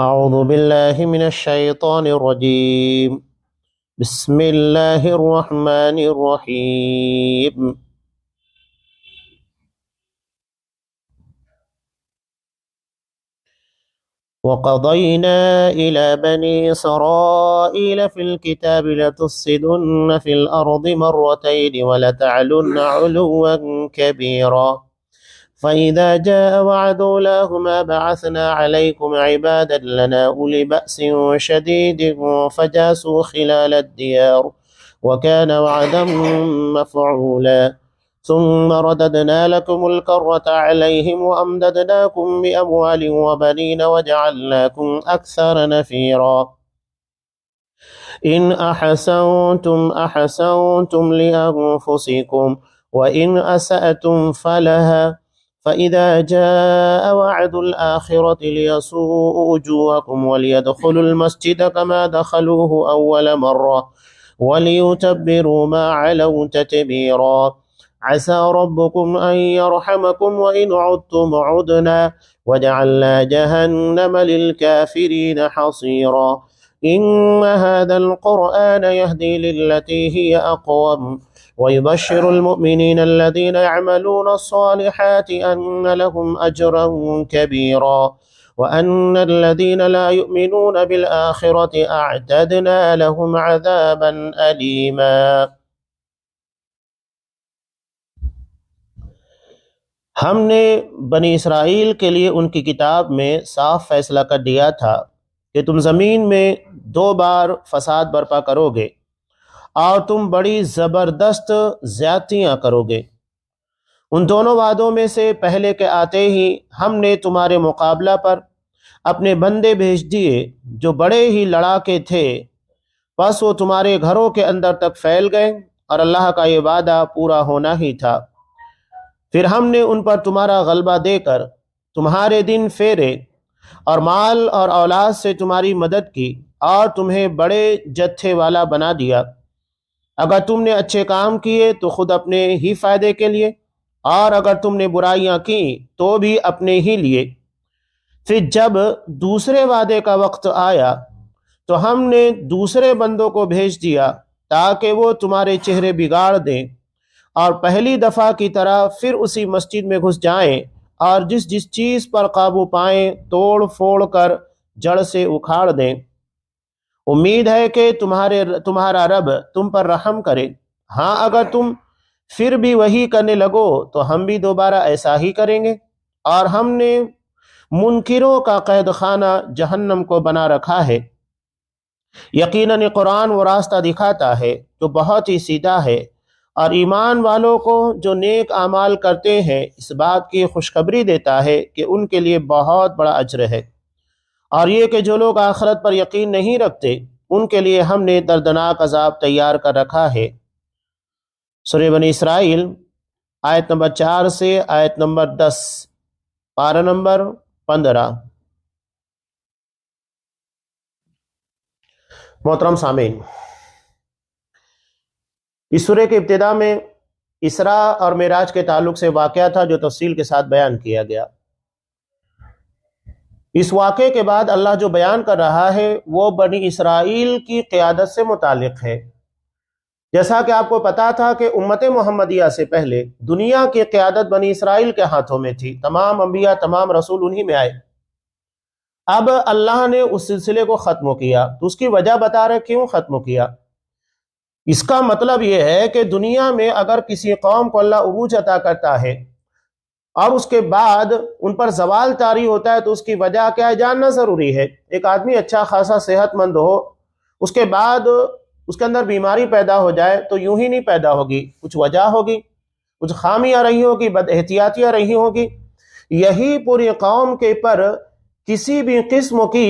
أعوذ بالله من الشيطان الرجيم. بسم الله الرحمن الرحيم. وقضينا إلى بني إسرائيل في الكتاب لتفسدن في الأرض مرتين ولتعلن علوا كبيرا فإذا جاء وعد أولاهما بعثنا عليكم عبادا لنا أولي بأس شديد فجاسوا خلال الديار وكان وعدا مفعولا ثم رددنا لكم الكرة عليهم وأمددناكم بأموال وبنين وجعلناكم أكثر نفيرا إن أحسنتم أحسنتم لأنفسكم وإن أسأتم فلها فإذا جاء وعد الآخرة ليسوء وجوهكم وليدخلوا المسجد كما دخلوه أول مرة وليتبروا ما علوا تتبيرا عسى ربكم أن يرحمكم وإن عدتم عدنا وجعلنا جهنم للكافرين حصيرا إن هذا القرآن يهدي للتي هي أقوم ويبشر المؤمنين الذين يعملون الصالحات أن لهم أجرا كبيرا وأن الذين لا يؤمنون بالآخرة أعتدنا لهم عذابا أليما. ہم نے بنی اسرائیل کے لیے ان کی کتاب میں صاف فیصلہ کر دیا تھا کہ تم زمین میں 2 بار فساد برپا کرو گے اور تم بڑی زبردست زیادتیاں کرو گے۔ ان دونوں وعدوں میں سے پہلے کے آتے ہی ہم نے تمہارے مقابلہ پر اپنے بندے بھیج دیے جو بڑے ہی لڑاکے تھے، پس وہ تمہارے گھروں کے اندر تک پھیل گئے اور اللہ کا یہ وعدہ پورا ہونا ہی تھا۔ پھر ہم نے ان پر تمہارا غلبہ دے کر تمہارے دن پھیرے اور مال اور اولاد سے تمہاری مدد کی اور تمہیں بڑے جتھے والا بنا دیا۔ اگر تم نے اچھے کام کیے تو خود اپنے ہی فائدے کے لیے، اور اگر تم نے برائیاں کی تو بھی اپنے ہی لیے۔ پھر جب دوسرے وعدے کا وقت آیا تو ہم نے دوسرے بندوں کو بھیج دیا تاکہ وہ تمہارے چہرے بگاڑ دیں اور پہلی دفعہ کی طرح پھر اسی مسجد میں گھس جائیں اور جس جس چیز پر قابو پائیں توڑ پھوڑ کر جڑ سے اکھاڑ دیں۔ امید ہے کہ تمہارا رب تم پر رحم کرے۔ ہاں اگر تم پھر بھی وہی کرنے لگو تو ہم بھی دوبارہ ایسا ہی کریں گے، اور ہم نے منکروں کا قید خانہ جہنم کو بنا رکھا ہے۔ یقیناً قرآن وہ راستہ دکھاتا ہے جو بہت ہی سیدھا ہے، اور ایمان والوں کو جو نیک اعمال کرتے ہیں اس بات کی خوشخبری دیتا ہے کہ ان کے لیے بہت بڑا اجر ہے، اور یہ کہ جو لوگ آخرت پر یقین نہیں رکھتے ان کے لیے ہم نے دردناک عذاب تیار کر رکھا ہے۔ سورہ بنی اسرائیل آیت نمبر 4 سے آیت نمبر 10، پارہ نمبر 15۔ محترم سامعین، اس سورہ کے ابتدا میں اسراء اور معراج کے تعلق سے واقعہ تھا جو تفصیل کے ساتھ بیان کیا گیا۔ اس واقعے کے بعد اللہ جو بیان کر رہا ہے وہ بنی اسرائیل کی قیادت سے متعلق ہے۔ جیسا کہ آپ کو پتا تھا کہ امت محمدیہ سے پہلے دنیا کی قیادت بنی اسرائیل کے ہاتھوں میں تھی، تمام انبیاء تمام رسول انہی میں آئے۔ اب اللہ نے اس سلسلے کو ختم کیا، تو اس کی وجہ بتا رہے کیوں ختم کیا۔ اس کا مطلب یہ ہے کہ دنیا میں اگر کسی قوم کو اللہ عروج عطا کرتا ہے اور اس کے بعد ان پر زوال طاری ہوتا ہے تو اس کی وجہ کیا ہے جاننا ضروری ہے۔ ایک آدمی اچھا خاصا صحت مند ہو، اس کے بعد اس کے اندر بیماری پیدا ہو جائے تو یوں ہی نہیں پیدا ہوگی، کچھ وجہ ہوگی، کچھ خامیاں رہی ہوگی، بد احتیاطیاں رہی ہوگی۔ یہی پوری قوم کے پر کسی بھی قسم کی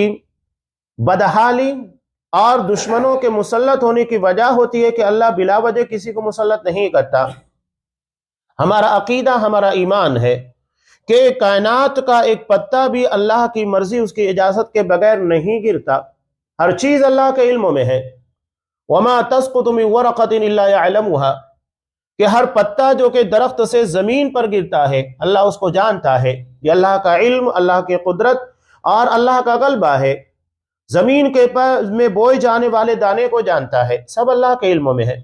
بدحالی اور دشمنوں کے مسلط ہونے کی وجہ ہوتی ہے کہ اللہ بلا وجہ کسی کو مسلط نہیں کرتا۔ ہمارا عقیدہ، ہمارا ایمان ہے کہ کائنات کا ایک پتا بھی اللہ کی مرضی، اس کی اجازت کے بغیر نہیں گرتا۔ ہر چیز اللہ کے علم میں ہے۔ وما تسقط من ورقۃ الا يعلمها، کہ ہر پتا جو کہ درخت سے زمین پر گرتا ہے اللہ اس کو جانتا ہے۔ یہ اللہ کا علم، اللہ کی قدرت اور اللہ کا غلبہ ہے، زمین کے میں بوئے جانے والے دانے کو جانتا ہے، سب اللہ کے علم میں ہے۔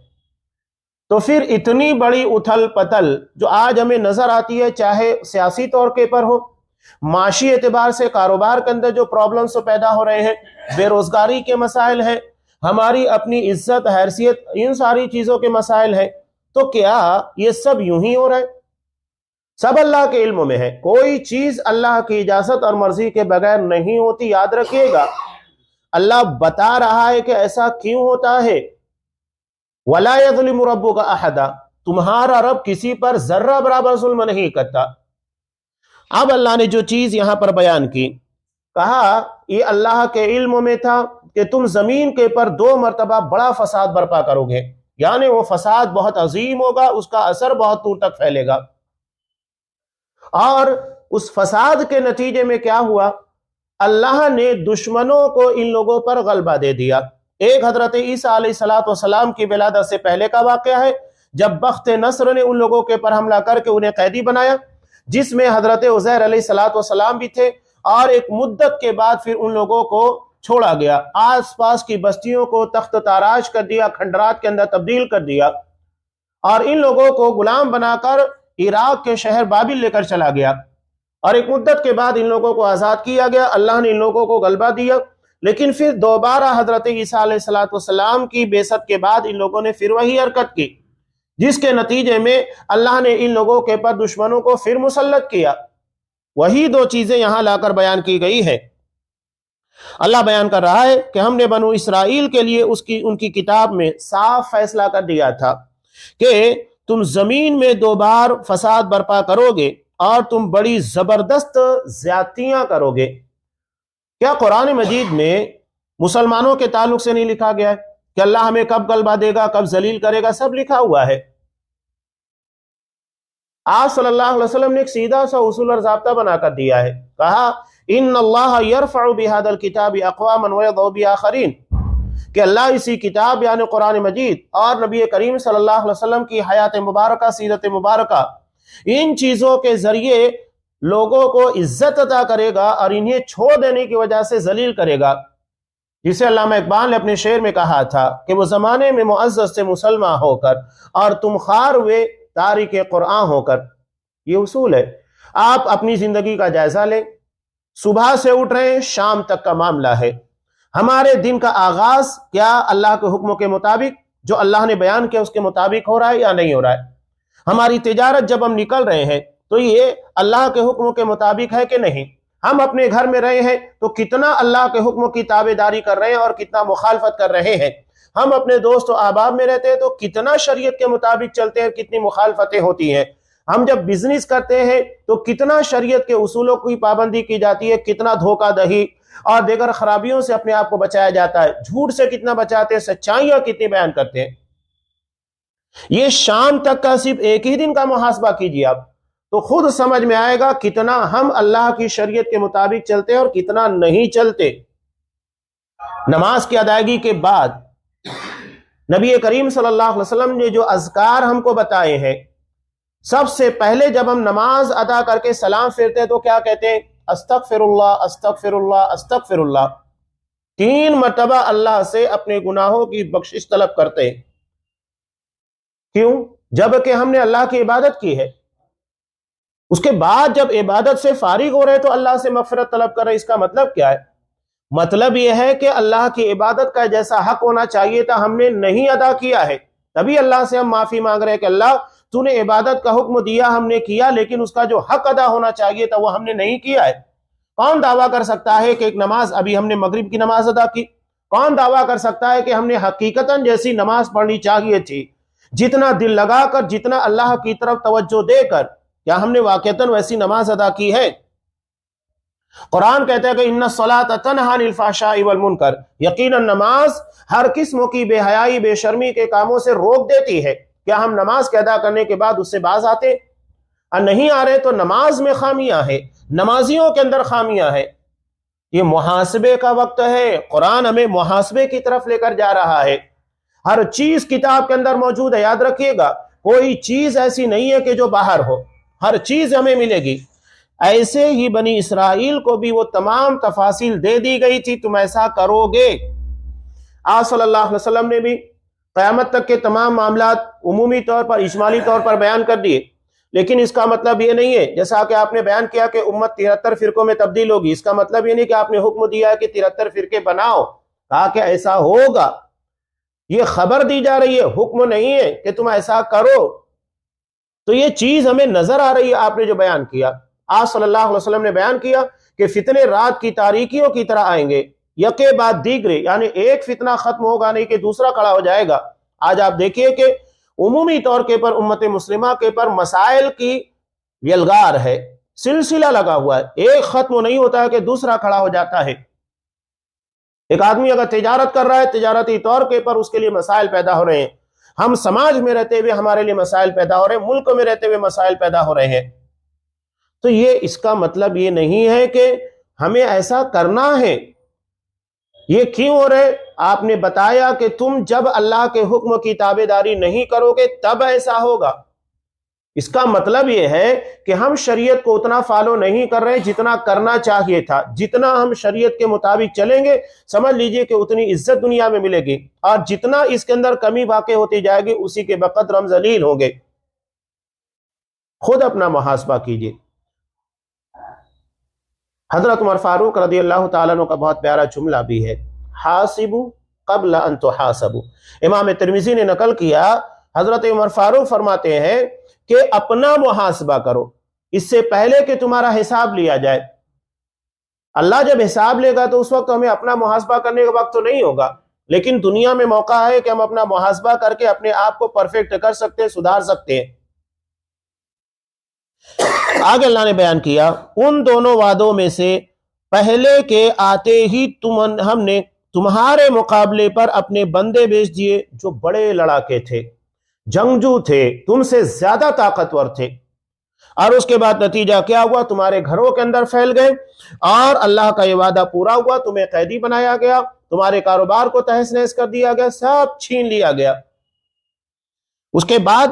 تو پھر اتنی بڑی اتھل پتل جو آج ہمیں نظر آتی ہے، چاہے سیاسی طور کے پر ہو، معاشی اعتبار سے کاروبار کے اندر جو پرابلمز پیدا ہو رہے ہیں، بے روزگاری کے مسائل ہیں، ہماری اپنی عزت حیثیت، ان ساری چیزوں کے مسائل ہیں، تو کیا یہ سب یوں ہی ہو رہا ہے؟ سب اللہ کے علم میں ہے، کوئی چیز اللہ کی اجازت اور مرضی کے بغیر نہیں ہوتی، یاد رکھیے گا۔ اللہ بتا رہا ہے کہ ایسا کیوں ہوتا ہے۔ وَلَا يَظْلِمُ رَبُّكَ أَحَدًا، تمہارا رب کسی پر ذرہ برابر ظلم نہیں کرتا۔ اب اللہ نے جو چیز یہاں پر بیان کی، کہا یہ اللہ کے علم میں تھا کہ تم زمین کے پر 2 مرتبہ بڑا فساد برپا کرو گے، یعنی وہ فساد بہت عظیم ہوگا، اس کا اثر بہت دور تک پھیلے گا۔ اور اس فساد کے نتیجے میں کیا ہوا؟ اللہ نے دشمنوں کو ان لوگوں پر غلبہ دے دیا۔ ایک حضرت عیسیٰ علیہ السلام کی ولادت سے پہلے کا واقعہ ہے، جب بخت نصر نے ان لوگوں کے پر حملہ کر کے انہیں قیدی بنایا، جس میں حضرت عزیر علیہ السلام بھی تھے، اور ایک مدت کے بعد پھر ان لوگوں کو چھوڑا گیا، آس پاس کی بستیوں کو تخت تاراج کر دیا، کھنڈرات کے اندر تبدیل کر دیا، اور ان لوگوں کو غلام بنا کر عراق کے شہر بابل لے کر چلا گیا، اور ایک مدت کے بعد ان لوگوں کو آزاد کیا گیا، اللہ نے ان لوگوں کو غلبہ دیا۔ لیکن پھر دوبارہ حضرت عیسیٰ علیہ السلام کی بعثت کے بعد ان لوگوں نے پھر وہی حرکت کی، جس کے نتیجے میں اللہ نے ان لوگوں کے پر دشمنوں کو پھر مسلط کیا۔ وہی 2 چیزیں یہاں لا کر بیان کی گئی ہے۔ اللہ بیان کر رہا ہے کہ ہم نے بنو اسرائیل کے لیے ان کی کتاب میں صاف فیصلہ کر دیا تھا کہ تم زمین میں 2 بار فساد برپا کرو گے اور تم بڑی زبردست زیادتیاں کرو گے۔ کیا قرآن مجید میں مسلمانوں کے تعلق سے نہیں لکھا گیا ہے کہ اللہ ہمیں کب غلبہ دے گا، کب ذلیل کرے گا؟ سب لکھا ہوا ہے۔ آپ صلی اللہ علیہ وسلم نے ایک سیدھا سا اصول اور ضابطہ بنا کر دیا ہے، کہا ان اللہ یرفع بہذا الکتاب اقواما ویضع بآخرین، کہ اللہ اسی کتاب یعنی قرآن مجید اور نبی کریم صلی اللہ علیہ وسلم کی حیات مبارکہ، سیرت مبارکہ، ان چیزوں کے ذریعے لوگوں کو عزت عطا کرے گا اور انہیں چھوڑ دینے کی وجہ سے ذلیل کرے گا، جسے علامہ اقبال نے اپنے شعر میں کہا تھا کہ وہ زمانے میں معزز سے مسلمان ہو کر اور تم خار ہوئے تارک قرآن ہو کر۔ یہ اصول ہے۔ آپ اپنی زندگی کا جائزہ لیں، صبح سے اٹھ رہے ہیں، شام تک کا معاملہ ہے، ہمارے دن کا آغاز کیا اللہ کے حکموں کے مطابق جو اللہ نے بیان کیا اس کے مطابق ہو رہا ہے یا نہیں ہو رہا ہے؟ ہماری تجارت جب ہم نکل رہے ہیں تو یہ اللہ کے حکموں کے مطابق ہے کہ نہیں؟ ہم اپنے گھر میں رہے ہیں تو کتنا اللہ کے حکموں کی تابعداری کر رہے ہیں اور کتنا مخالفت کر رہے ہیں؟ ہم اپنے دوست و احباب میں رہتے ہیں تو کتنا شریعت کے مطابق چلتے ہیں، کتنی مخالفتیں ہوتی ہیں؟ ہم جب بزنس کرتے ہیں تو کتنا شریعت کے اصولوں کی پابندی کی جاتی ہے، کتنا دھوکہ دہی اور دیگر خرابیوں سے اپنے آپ کو بچایا جاتا ہے، جھوٹ سے کتنا بچاتے ہیں، سچائیاں کتنی بیان کرتے ہیں۔ یہ شام تک کا صرف ایک ہی دن کا محاسبہ کیجیے آپ، تو خود سمجھ میں آئے گا کتنا ہم اللہ کی شریعت کے مطابق چلتے ہیں اور کتنا نہیں چلتے۔ نماز کی ادائیگی کے بعد نبی کریم صلی اللہ علیہ وسلم نے جو اذکار ہم کو بتائے ہیں، سب سے پہلے جب ہم نماز ادا کر کے سلام پھیرتے ہیں تو کیا کہتے ہیں؟ استغفر اللہ، استغفر اللہ، استغفر اللہ۔ 3 مرتبہ اللہ سے اپنے گناہوں کی بخشش طلب کرتے ہیں۔ کیوں؟ جبکہ ہم نے اللہ کی عبادت کی ہے۔ اس کے بعد جب عبادت سے فارغ ہو رہے تو اللہ سے مغفرت طلب کر رہے، اس کا مطلب کیا ہے؟ مطلب یہ ہے کہ اللہ کی عبادت کا جیسا حق ہونا چاہیے تھا ہم نے نہیں ادا کیا ہے، تبھی اللہ سے ہم معافی مانگ رہے ہیں کہ اللہ تو نے عبادت کا حکم دیا، ہم نے کیا، لیکن اس کا جو حق ادا ہونا چاہیے تھا وہ ہم نے نہیں کیا ہے۔ کون دعویٰ کر سکتا ہے کہ ایک نماز، ابھی ہم نے مغرب کی نماز ادا کی، کون دعویٰ کر سکتا ہے کہ ہم نے حقیقتاً جیسی نماز پڑھنی چاہیے تھی، جتنا دل لگا کر، جتنا اللہ کی طرف توجہ دے کر، کیا ہم نے واقعتاً ویسی نماز ادا کی ہے؟ قرآن کہتا ہے کہ ان الصلاۃ تنہی عن الفحشاء والمنکر، یقیناً نماز ہر قسم کی بے حیائی، بے شرمی کے کاموں سے روک دیتی ہے۔ کیا ہم نماز کے ادا کرنے کے بعد اس سے باز آتے؟ اور نہیں آ رہے تو نماز میں خامیاں ہیں، نمازیوں کے اندر خامیاں ہیں۔ یہ محاسبے کا وقت ہے، قرآن ہمیں محاسبے کی طرف لے کر جا رہا ہے۔ ہر چیز کتاب کے اندر موجود ہے، یاد رکھیے گا، کوئی چیز ایسی نہیں ہے کہ جو باہر ہو، ہر چیز ہمیں ملے گی۔ ایسے ہی بنی اسرائیل کو بھی وہ تمام تفاصیل دے دی گئی تھی، تم ایسا کرو گے۔ آپ صلی اللہ علیہ وسلم نے بھی قیامت تک کے تمام معاملات عمومی طور پر، اجمالی طور پر بیان کر دیے، لیکن اس کا مطلب یہ نہیں ہے، جیسا کہ آپ نے بیان کیا کہ امت 73 فرقوں میں تبدیل ہوگی، اس کا مطلب یہ نہیں کہ آپ نے حکم دیا ہے کہ 73 فرقے بناؤ، کہا کہ ایسا ہوگا، یہ خبر دی جا رہی ہے، حکم نہیں ہے کہ تم ایسا کرو۔ تو یہ چیز ہمیں نظر آ رہی ہے، آپ نے جو بیان کیا، آپ صلی اللہ علیہ وسلم نے بیان کیا کہ فتنے رات کی تاریکیوں کی طرح آئیں گے، یکے بعد دیگرے، یعنی ایک فتنہ ختم ہوگا نہیں کہ دوسرا کھڑا ہو جائے گا۔ آج آپ دیکھیے کہ عمومی طور کے پر امت مسلمہ کے پر مسائل کی یلغار ہے، سلسلہ لگا ہوا ہے، ایک ختم نہیں ہوتا ہے کہ دوسرا کھڑا ہو جاتا ہے۔ ایک آدمی اگر تجارت کر رہا ہے، تجارتی طور کے پر اس کے لیے مسائل پیدا ہو رہے ہیں، ہم سماج میں رہتے ہوئے ہمارے لیے مسائل پیدا ہو رہے ہیں، ملک میں رہتے ہوئے مسائل پیدا ہو رہے ہیں۔ تو یہ اس کا مطلب یہ نہیں ہے کہ ہمیں ایسا کرنا ہے۔ یہ کیوں ہو رہے؟ آپ نے بتایا کہ تم جب اللہ کے حکم کی تابعداری نہیں کرو گے تب ایسا ہوگا۔ اس کا مطلب یہ ہے کہ ہم شریعت کو اتنا فالو نہیں کر رہے جتنا کرنا چاہیے تھا۔ جتنا ہم شریعت کے مطابق چلیں گے سمجھ لیجئے کہ اتنی عزت دنیا میں ملے گی، اور جتنا اس کے اندر کمی واقع ہوتی جائے گی اسی کے بقدر ہم ذلیل ہوں گے۔ خود اپنا محاسبہ کیجئے۔ حضرت عمر فاروق رضی اللہ تعالیٰ عنہ کا بہت پیارا جملہ بھی ہے، حاسبوا قبل ان تحاسبوا۔ امام ترمذی نے نقل کیا، حضرت عمر فاروق فرماتے ہیں کہ اپنا محاسبہ کرو اس سے پہلے کہ تمہارا حساب لیا جائے۔ اللہ جب حساب لے گا تو اس وقت ہمیں اپنا محاسبہ کرنے کا وقت تو نہیں ہوگا، لیکن دنیا میں موقع ہے کہ ہم اپنا محاسبہ کر کے اپنے آپ کو پرفیکٹ کر سکتے ہیں، سدھار سکتے ہیں۔ آگے اللہ نے بیان کیا، ان دونوں وعدوں میں سے پہلے کے آتے ہی ہم نے تمہارے مقابلے پر اپنے بندے بھیج دیے جو بڑے لڑاکے تھے، جنگجو تھے، تم سے زیادہ طاقتور تھے، اور اس کے بعد نتیجہ کیا ہوا؟ تمہارے گھروں کے اندر پھیل گئے، اور اللہ کا یہ وعدہ پورا ہوا، تمہیں قیدی بنایا گیا، تمہارے کاروبار کو تہس نہس کر دیا گیا، سب چھین لیا گیا۔ اس کے بعد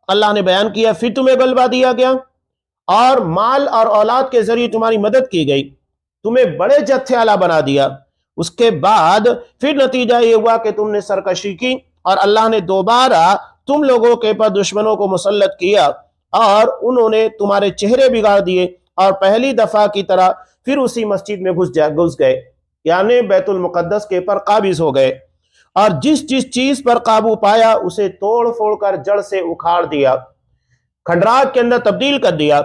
اللہ نے بیان کیا پھر تمہیں غلبہ دیا گیا، اور مال اور اولاد کے ذریعے تمہاری مدد کی گئی، تمہیں بڑے جتھے اعلیٰ بنا دیا۔ اس کے بعد پھر نتیجہ یہ ہوا کہ تم نے سرکشی کی، اور اللہ نے دوبارہ تم لوگوں کے پر دشمنوں کو مسلط کیا، اور انہوں نے تمہارے چہرے بگاڑ دیے، اور پہلی دفعہ کی طرح پھر اسی مسجد میں گھس گئے، یعنی بیت المقدس کے پر قابض ہو گئے، اور جس چیز پر قابو پایا اسے توڑ پھوڑ کر جڑ سے اکھاڑ دیا، کھنڈرات کے اندر تبدیل کر دیا۔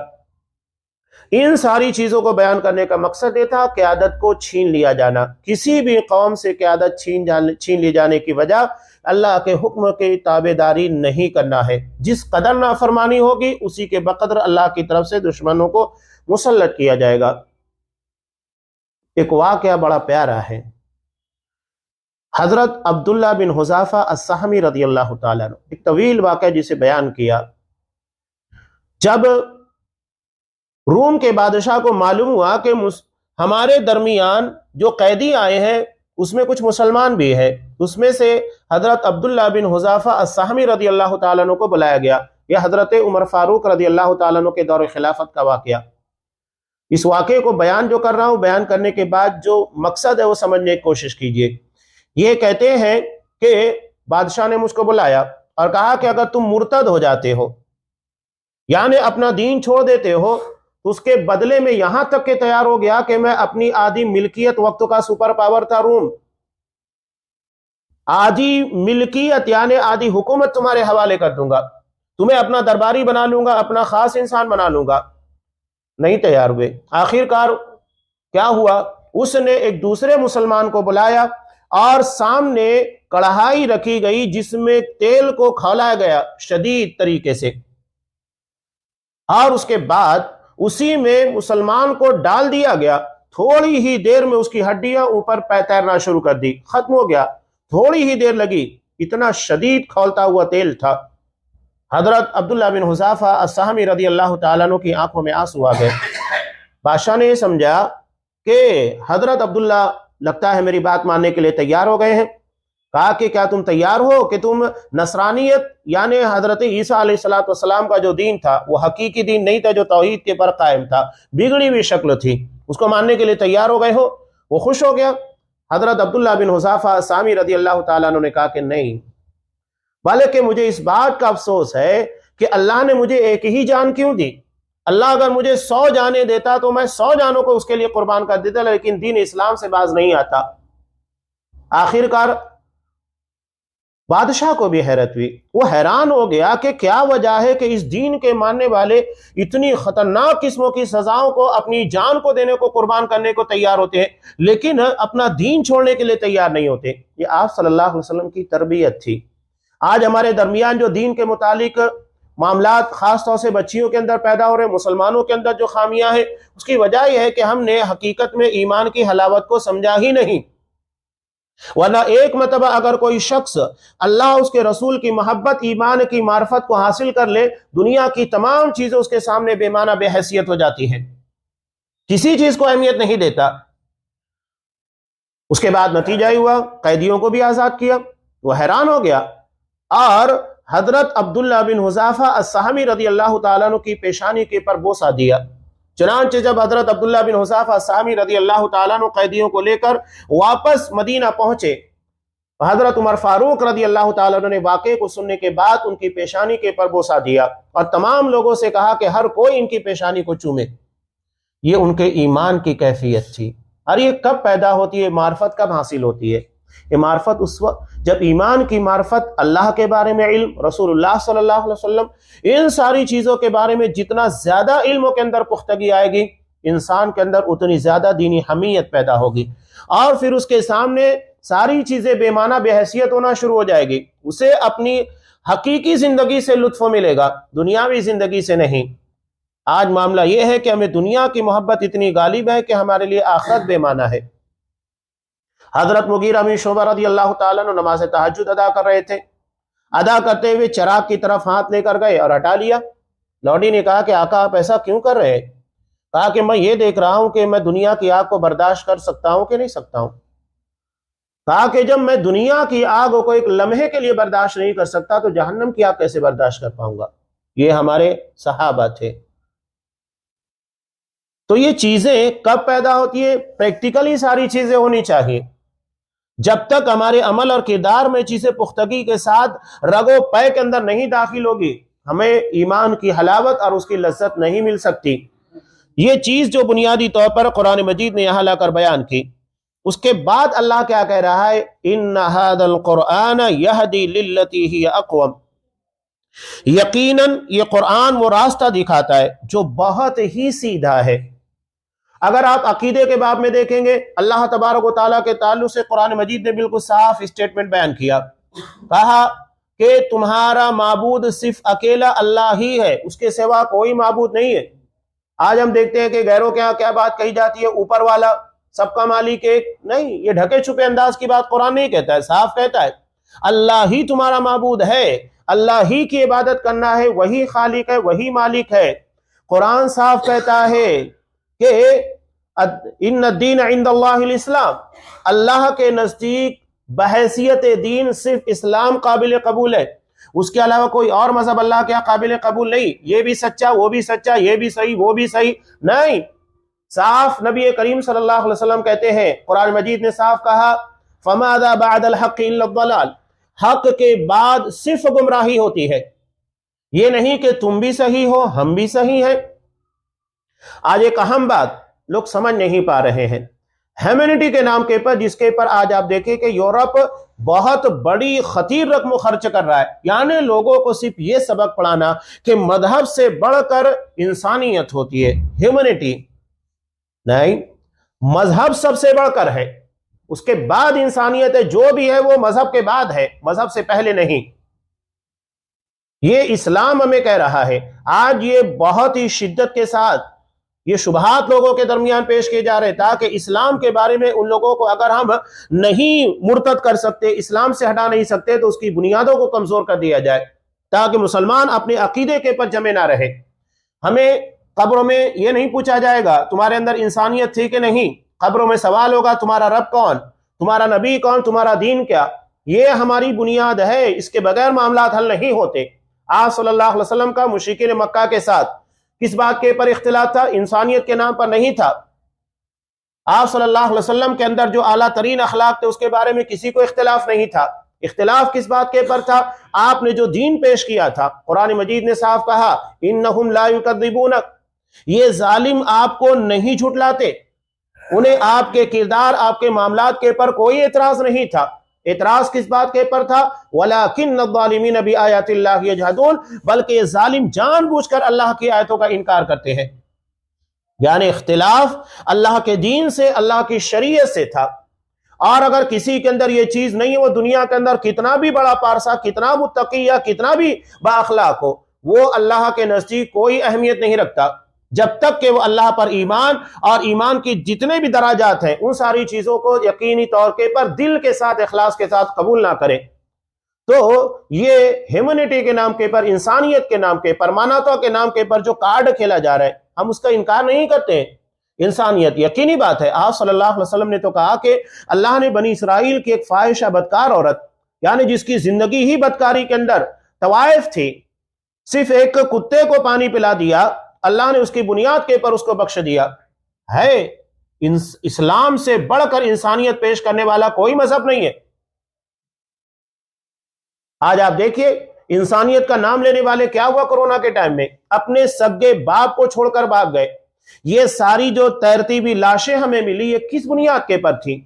ان ساری چیزوں کو بیان کرنے کا مقصد یہ تھا قیادت کو چھین لیا جانا۔ کسی بھی قوم سے قیادت چھین لی جانے کی وجہ اللہ کے حکم کی تابعداری نہیں کرنا ہے۔ جس قدر نافرمانی ہوگی اسی کے بقدر اللہ کی طرف سے دشمنوں کو مسلط کیا جائے گا۔ ایک واقعہ بڑا پیارا ہے، حضرت عبداللہ بن حذافہ السہمی رضی اللہ تعالیٰ عنہ، ایک طویل واقعہ جسے بیان کیا۔ جب روم کے بادشاہ کو معلوم ہوا کہ ہمارے درمیان جو قیدی آئے ہیں اس میں کچھ مسلمان بھی ہیں، اس میں سے حضرت عبداللہ بن حذافہ السہمی رضی اللہ تعالیٰ عنہ کو بلایا گیا۔ یہ حضرت عمر فاروق رضی اللہ تعالیٰ عنہ کے دور خلافت کا واقعہ۔ اس واقعے کو بیان جو کر رہا ہوں، بیان کرنے کے بعد جو مقصد ہے وہ سمجھنے کی کوشش کیجئے۔ یہ کہتے ہیں کہ بادشاہ نے مجھ کو بلایا اور کہا کہ اگر تم مرتد ہو جاتے ہو، یعنی اپنا دین چھوڑ دیتے ہو، تو اس کے بدلے میں یہاں تک کہ تیار ہو گیا کہ میں اپنی آدھی ملکیت، وقت کا سپر پاور تھا روم، آدھی ملکیت یعنی آدھی حکومت تمہارے حوالے کر دوں گا، تمہیں اپنا درباری بنا لوں گا، اپنا خاص انسان بنا لوں گا۔ نہیں تیار ہوئے۔ آخر کار کیا ہوا؟ اس نے ایک دوسرے مسلمان کو بلایا اور سامنے کڑھائی رکھی گئی جس میں تیل کو کھولا گیا شدید طریقے سے، اور اس کے بعد اسی میں مسلمان کو ڈال دیا گیا۔ تھوڑی ہی دیر میں اس کی ہڈیاں اوپر تیرنا شروع کر دی، ختم ہو گیا، تھوڑی ہی دیر لگی، اتنا شدید کھولتا ہوا تیل تھا۔ حضرت عبداللہ بن حذافہ السہمی رضی اللہ تعالیٰ عنہ کی آنکھوں میں آنسو آ گئے۔ بادشاہ نے یہ سمجھا کہ حضرت عبداللہ لگتا ہے میری بات ماننے کے لیے تیار ہو گئے ہیں، کہا کہ کیا تم تیار ہو کہ تم نصرانیت یعنی حضرت عیسیٰ علیہ السلام کا جو دین تھا وہ حقیقی دین نہیں تھا جو توحید کے پر قائم تھا، بگڑی ہوئی شکل تھی، اس کو ماننے کے لیے تیار ہو گئے ہو؟ وہ خوش ہو گیا۔ حضرت عبداللہ بن حذافہ السہمی رضی اللہ تعالیٰ عنہ نے کہا کہ نہیں، بلکہ مجھے اس بات کا افسوس ہے کہ اللہ نے مجھے ایک ہی جان کیوں دی؟ اللہ اگر مجھے 100 جانیں دیتا تو میں 100 جانوں کو اس کے لیے قربان کر دیتا، لیکن دین اسلام سے باز نہیں آتا۔ آخر کار بادشاہ کو بھی حیرت ہوئی، وہ حیران ہو گیا کہ کیا وجہ ہے کہ اس دین کے ماننے والے اتنی خطرناک قسموں کی سزاؤں کو اپنی جان کو دینے کو قربان کرنے کو تیار ہوتے ہیں لیکن اپنا دین چھوڑنے کے لیے تیار نہیں ہوتے۔ یہ آپ صلی اللہ علیہ وسلم کی تربیت تھی۔ آج ہمارے درمیان جو دین کے متعلق معاملات خاص طور سے بچیوں کے اندر پیدا ہو رہے ہیں، مسلمانوں کے اندر جو خامیاں ہیں، اس کی وجہ یہ ہے کہ ہم نے حقیقت میں ایمان کی حلاوت کو سمجھا ہی نہیں۔ ورنہ ایک مرتبہ اگر کوئی شخص اللہ اس کے رسول کی محبت ایمان کی معرفت کو حاصل کر لے، دنیا کی تمام چیزیں اس کے سامنے بے معنی بے حیثیت ہو جاتی ہیں، کسی چیز کو اہمیت نہیں دیتا۔ اس کے بعد نتیجہ ہی ہوا قیدیوں کو بھی آزاد کیا، وہ حیران ہو گیا اور حضرت عبداللہ بن حذافہ السہمی رضی اللہ تعالیٰ عنہ کی پیشانی کے پر بوسہ دیا۔ چنانچہ جب حضرت عبداللہ بن حذافہ السہمی رضی اللہ تعالیٰ عنہ قیدیوں کو لے کر واپس مدینہ پہنچے، حضرت عمر فاروق رضی اللہ تعالیٰ عنہ نے واقعے کو سننے کے بعد ان کی پیشانی کے پر بوسہ دیا اور تمام لوگوں سے کہا کہ ہر کوئی ان کی پیشانی کو چومے۔ یہ ان کے ایمان کی کیفیت تھی۔ اور یہ کب پیدا ہوتی ہے؟ معرفت کب حاصل ہوتی ہے؟ یہ معرفت اس وقت جب ایمان کی معرفت، اللہ کے بارے میں علم، رسول اللہ صلی اللہ علیہ وسلم، ان ساری چیزوں کے بارے میں جتنا زیادہ علموں کے اندر پختگی آئے گی، انسان کے اندر اتنی زیادہ دینی حمیت پیدا ہوگی، اور پھر اس کے سامنے ساری چیزیں بے معنی بے حیثیت ہونا شروع ہو جائے گی۔ اسے اپنی حقیقی زندگی سے لطف ملے گا، دنیاوی زندگی سے نہیں۔ آج معاملہ یہ ہے کہ ہمیں دنیا کی محبت اتنی غالب ہے کہ ہمارے لیے آخرت بے معنی ہے۔ حضرت مغیرہ بن شعبہ رضی اللہ تعالیٰ عنہ نماز تہجد ادا کر رہے تھے، ادا کرتے ہوئے چراغ کی طرف ہاتھ لے کر گئے اور ہٹا لیا۔ لوڈی نے کہا کہ آقا آپ ایسا کیوں کر رہے ہیں؟ کہا کہ میں یہ دیکھ رہا ہوں کہ میں دنیا کی آگ کو برداشت کر سکتا ہوں کہ نہیں سکتا ہوں۔ کہا کہ جب میں دنیا کی آگ کو ایک لمحے کے لیے برداشت نہیں کر سکتا تو جہنم کی آگ کیسے برداشت کر پاؤں گا؟ یہ ہمارے صحابہ تھے۔ تو یہ چیزیں کب پیدا ہوتی ہے؟ پریکٹیکلی ساری چیزیں ہونی چاہیے۔ جب تک ہمارے عمل اور کردار میں چیزیں پختگی کے ساتھ رگ و پے کے اندر نہیں داخل ہوگی، ہمیں ایمان کی حلاوت اور اس کی لذت نہیں مل سکتی۔ یہ چیز جو بنیادی طور پر قرآن مجید نے یہاں لا کر بیان کی، اس کے بعد اللہ کیا کہہ رہا ہے؟ ان ھذا القرآن یہدی للتی ہی اقوم۔ یقیناً یہ قرآن وہ راستہ دکھاتا ہے جو بہت ہی سیدھا ہے۔ اگر آپ عقیدے کے باب میں دیکھیں گے، اللہ تبارک و تعالیٰ کے تعلق سے قرآن مجید نے بالکل صاف اسٹیٹمنٹ بیان کیا، کہا کہ تمہارا معبود صرف اکیلا اللہ ہی ہے، اس کے سوا کوئی معبود نہیں ہے۔ آج ہم دیکھتے ہیں کہ غیروں کے یہاں کیا بات کہی جاتی ہے، اوپر والا سب کا مالک ایک، نہیں، یہ ڈھکے چھپے انداز کی بات قرآن نہیں کہتا ہے، صاف کہتا ہے اللہ ہی تمہارا معبود ہے، اللہ ہی کی عبادت کرنا ہے، وہی خالق ہے، وہی مالک ہے۔ قرآن صاف کہتا ہے کہ ان الدین عند اللہ الاسلام، اللہ کے نزدیک بحیثیت دین صرف اسلام قابل قبول ہے، اس کے علاوہ کوئی اور مذہب اللہ کے قابل قبول نہیں۔ یہ بھی سچا، وہ بھی سچا، یہ بھی صحیح، وہ بھی صحیح نہیں۔ صاف نبی کریم صلی اللہ علیہ وسلم کہتے ہیں، قرآن مجید نے صاف کہا فَمَاذَا بَعْدَ الْحَقِّ إِلَّا الضَّلَالُ، حق کے بعد صرف گمراہی ہوتی ہے، یہ نہیں کہ تم بھی صحیح ہو ہم بھی صحیح ہیں۔ آج ایک اہم بات لوگ سمجھ نہیں پا رہے ہیں، ہیومینٹی کے نام کے پر، جس کے پر آج آپ دیکھیں کہ یورپ بہت بڑی خطیر رقم خرچ کر رہا ہے، یعنی لوگوں کو صرف یہ سبق پڑھانا کہ مذہب سے بڑھ کر انسانیت ہوتی ہے، ہیومینٹی نہیں، مذہب سب سے بڑھ کر ہے، اس کے بعد انسانیت ہے، جو بھی ہے وہ مذہب کے بعد ہے، مذہب سے پہلے نہیں۔ یہ اسلام ہمیں کہہ رہا ہے۔ آج یہ بہت ہی شدت کے ساتھ یہ شبہات لوگوں کے درمیان پیش کیے جا رہے تاکہ اسلام کے بارے میں ان لوگوں کو اگر ہم نہیں مرتد کر سکتے، اسلام سے ہٹا نہیں سکتے، تو اس کی بنیادوں کو کمزور کر دیا جائے تاکہ مسلمان اپنے عقیدے کے پر جمے نہ رہے۔ ہمیں قبروں میں یہ نہیں پوچھا جائے گا تمہارے اندر انسانیت تھی کہ نہیں، قبروں میں سوال ہوگا تمہارا رب کون، تمہارا نبی کون، تمہارا دین کیا۔ یہ ہماری بنیاد ہے، اس کے بغیر معاملات حل نہیں ہوتے۔ آپ صلی اللہ علیہ وسلم کا مشرکین مکہ کے ساتھ کس بات کے پر اختلاف تھا؟ انسانیت کے نام پر نہیں تھا۔ آپ صلی اللہ علیہ وسلم کے اندر جو اعلیٰ ترین اخلاق تھے اس کے بارے میں کسی کو اختلاف نہیں تھا۔ اختلاف کس بات کے پر تھا؟ آپ نے جو دین پیش کیا تھا، قرآن مجید نے صاف کہا انہم لا یکذبونک، یہ ظالم آپ کو نہیں جھٹلاتے، انہیں آپ کے کردار، آپ کے معاملات کے پر کوئی اعتراض نہیں تھا۔ اعتراض کس بات کے پر تھا؟ وَلَكِنَّ الظَّالِمِينَ بِآيَاتِ اللَّهِ يَجْحَدُونَ، بلکہ یہ ظالم جان بوجھ کر اللہ کی آیتوں کا انکار کرتے ہیں۔ یعنی اختلاف اللہ کے دین سے، اللہ کی شریعت سے تھا، اور اگر کسی کے اندر یہ چیز نہیں ہے، وہ دنیا کے اندر کتنا بھی بڑا پارسا، کتنا متقی یا کتنا بھی با اخلاق ہو، وہ اللہ کے نزدیک کوئی اہمیت نہیں رکھتا جب تک کہ وہ اللہ پر ایمان اور ایمان کی جتنے بھی دراجات ہیں ان ساری چیزوں کو یقینی طور کے پر دل کے ساتھ، اخلاص کے ساتھ قبول نہ کرے۔ تو یہ ہیومنٹی کے نام کے پر، انسانیت کے نام کے پر، مانوتا کے نام کے پر جو کارڈ کھیلا جا رہا ہے، ہم اس کا انکار نہیں کرتے ہیں۔ انسانیت یقینی بات ہے۔ آپ صلی اللہ علیہ وسلم نے تو کہا کہ اللہ نے بنی اسرائیل کی ایک فاحشہ بدکار عورت، یعنی جس کی زندگی ہی بدکاری کے اندر طوائف تھی، صرف ایک کتے کو پانی پلا دیا، اللہ نے اس کی بنیاد کے پر اس کو بخش دیا ہے۔ اسلام سے بڑھ کر انسانیت پیش کرنے والا کوئی مذہب نہیں ہے۔ آج آپ دیکھیے انسانیت کا نام لینے والے کیا ہوا کورونا کے ٹائم میں؟ اپنے سگے باپ کو چھوڑ کر بھاگ گئے۔ یہ ساری جو تیرتی ہوئی لاشیں ہمیں ملی، یہ کس بنیاد کے پر تھی؟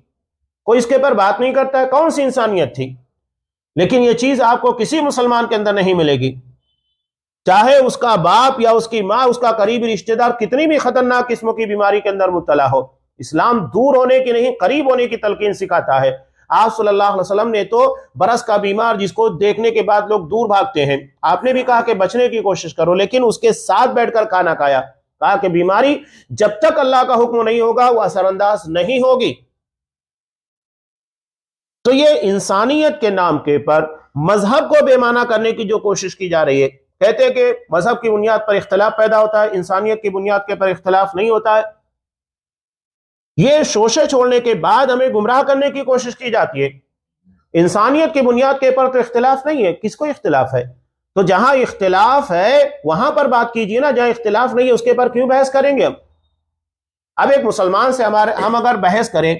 کوئی اس کے پر بات نہیں کرتا ہے، کون سی انسانیت تھی؟ لیکن یہ چیز آپ کو کسی مسلمان کے اندر نہیں ملے گی، چاہے اس کا باپ یا اس کی ماں، اس کا قریبی رشتہ دار کتنی بھی خطرناک قسم کی بیماری کے اندر مبتلا ہو۔ اسلام دور ہونے کی نہیں، قریب ہونے کی تلقین سکھاتا ہے۔ آپ صلی اللہ علیہ وسلم نے تو برس کا بیمار جس کو دیکھنے کے بعد لوگ دور بھاگتے ہیں، آپ نے بھی کہا کہ بچنے کی کوشش کرو، لیکن اس کے ساتھ بیٹھ کر کھانا کھایا، کہا کہ بیماری جب تک اللہ کا حکم نہیں ہوگا وہ اثر انداز نہیں ہوگی۔ تو یہ انسانیت کے نام کے پر مذہب کو بے معنی کرنے کی جو کوشش کی جا رہی ہے، کہتے ہیں کہ مذہب کی بنیاد پر اختلاف پیدا ہوتا ہے، انسانیت کی بنیاد کے پر اختلاف نہیں ہوتا ہے۔ یہ شوشے چھوڑنے کے بعد ہمیں گمراہ کرنے کی کوشش کی جاتی ہے۔ انسانیت کی بنیاد کے پر تو اختلاف نہیں ہے، کس کو اختلاف ہے؟ تو جہاں اختلاف ہے وہاں پر بات کیجئے نا، جہاں اختلاف نہیں ہے اس کے پر کیوں بحث کریں گے ہم؟ اب ایک مسلمان سے ہم اگر بحث کریں